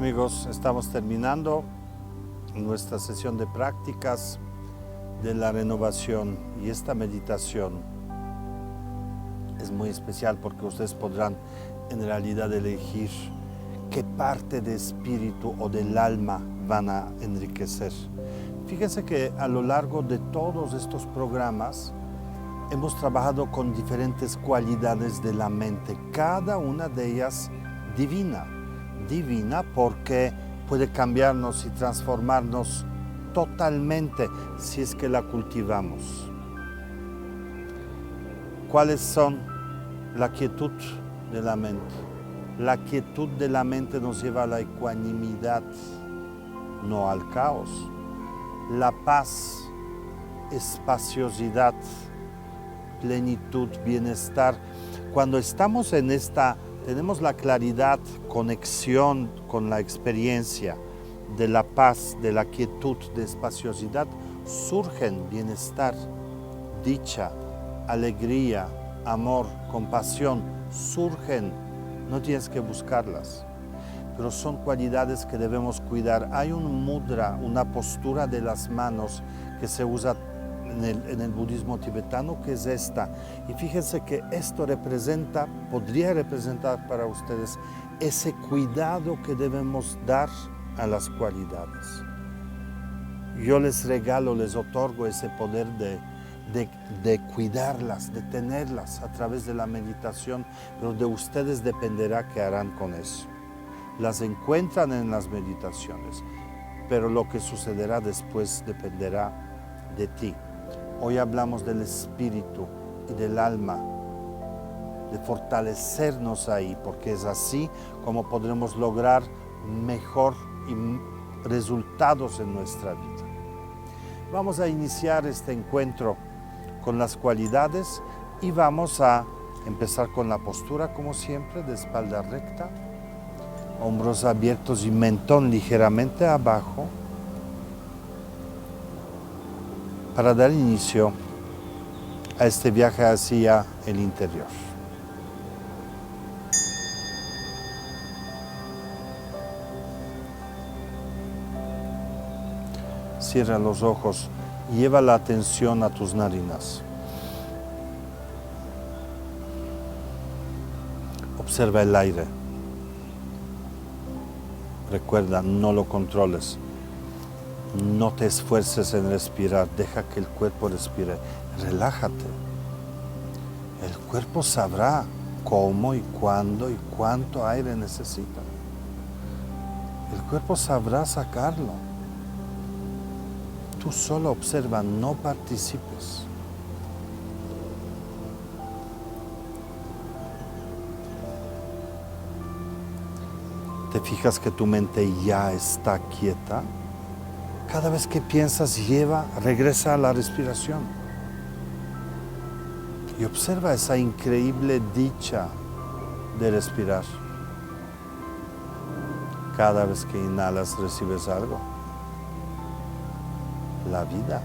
Amigos, estamos terminando nuestra sesión de prácticas de la renovación y esta meditación es muy especial porque ustedes podrán en realidad elegir qué parte de espíritu o del alma van a enriquecer. Fíjense que a lo largo de todos estos programas hemos trabajado con diferentes cualidades de la mente, cada una de ellas divina porque puede cambiarnos y transformarnos totalmente si es que la cultivamos. ¿Cuáles son? La quietud de la mente. La quietud de la mente nos lleva a la ecuanimidad, no al caos. La paz, espaciosidad, plenitud, bienestar. Cuando estamos en esta, tenemos la claridad, conexión con la experiencia de la paz, de la quietud, de espaciosidad, surgen bienestar, dicha, alegría, amor, compasión, surgen, no tienes que buscarlas, pero son cualidades que debemos cuidar. Hay un mudra, una postura de las manos que se usa en el budismo tibetano, que es esta. Y fíjense que esto podría representar para ustedes ese cuidado que debemos dar a las cualidades. Yo les regalo, les otorgo ese poder de cuidarlas, de tenerlas a través de la meditación, pero de ustedes dependerá qué harán con eso. Las encuentran en las meditaciones, pero lo que sucederá después dependerá de ti. Hoy hablamos del espíritu y del alma, de fortalecernos ahí, porque es así como podremos lograr mejor resultados en nuestra vida. Vamos a iniciar este encuentro con las cualidades y vamos a empezar con la postura, como siempre, de espalda recta, hombros abiertos y mentón ligeramente abajo, para dar inicio a este viaje hacia el interior. Cierra los ojos y lleva la atención a tus narinas. Observa el aire. Recuerda, no lo controles. No te esfuerces en respirar, deja que el cuerpo respire. Relájate. El cuerpo sabrá cómo y cuándo y cuánto aire necesita. El cuerpo sabrá sacarlo. Tú solo observa, no participes. ¿Te fijas que tu mente ya está quieta? Cada vez que piensas, regresa a la respiración. Y observa esa increíble dicha de respirar. Cada vez que inhalas, recibes algo. La vida.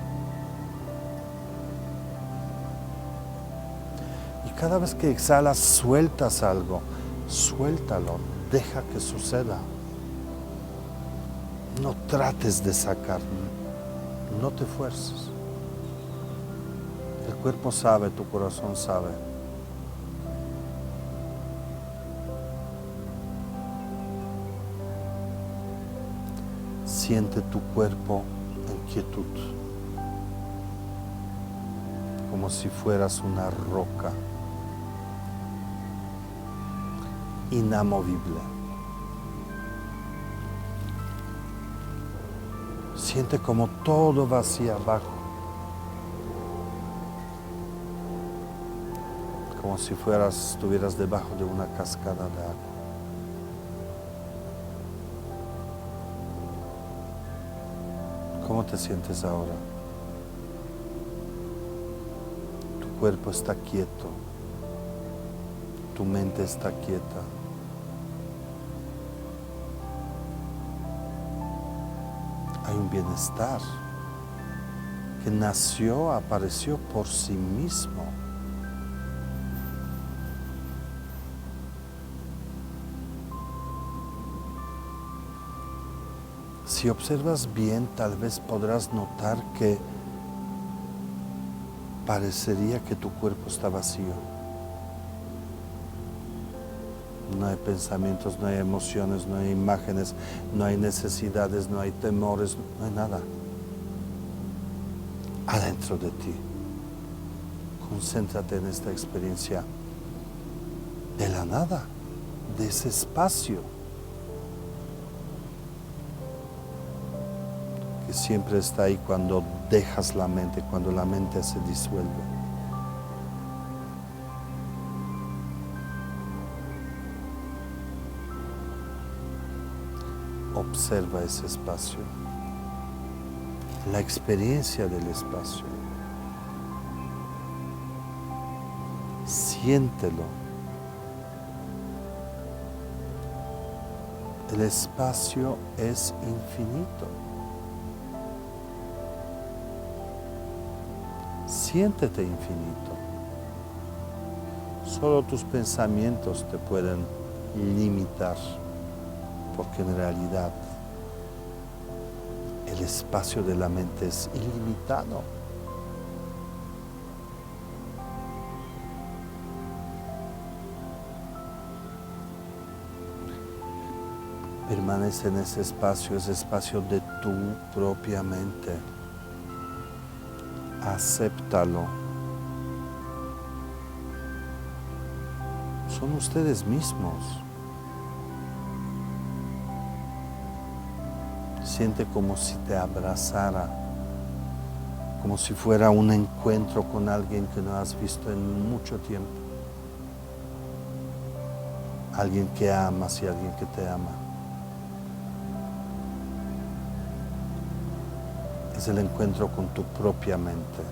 Y cada vez que exhalas, sueltas algo. Suéltalo, deja que suceda. No trates de sacar, no te fuerces. El cuerpo sabe, tu corazón sabe. Siente tu cuerpo en quietud, como si fueras una roca inamovible. Siente como todo va hacia abajo, como si estuvieras debajo de una cascada de agua. ¿Cómo te sientes ahora? Tu cuerpo está quieto, tu mente está quieta. Hay un bienestar que apareció por sí mismo. Si observas bien, tal vez podrás notar que parecería que tu cuerpo está vacío. No hay pensamientos, no hay emociones, no hay imágenes, no hay necesidades, no hay temores, no hay nada. Adentro de ti. Concéntrate en esta experiencia de la nada, de ese espacio que siempre está ahí cuando dejas la mente, cuando la mente se disuelve. Observa ese espacio, la experiencia del espacio. Siéntelo. El espacio es infinito. Siéntete infinito. Solo tus pensamientos te pueden limitar, porque en realidad el espacio de la mente es ilimitado. Permanece en ese espacio de tu propia mente. Acéptalo. Son ustedes mismos. Siente como si te abrazara, como si fuera un encuentro con alguien que no has visto en mucho tiempo. Alguien que amas y alguien que te ama. Es el encuentro con tu propia mente.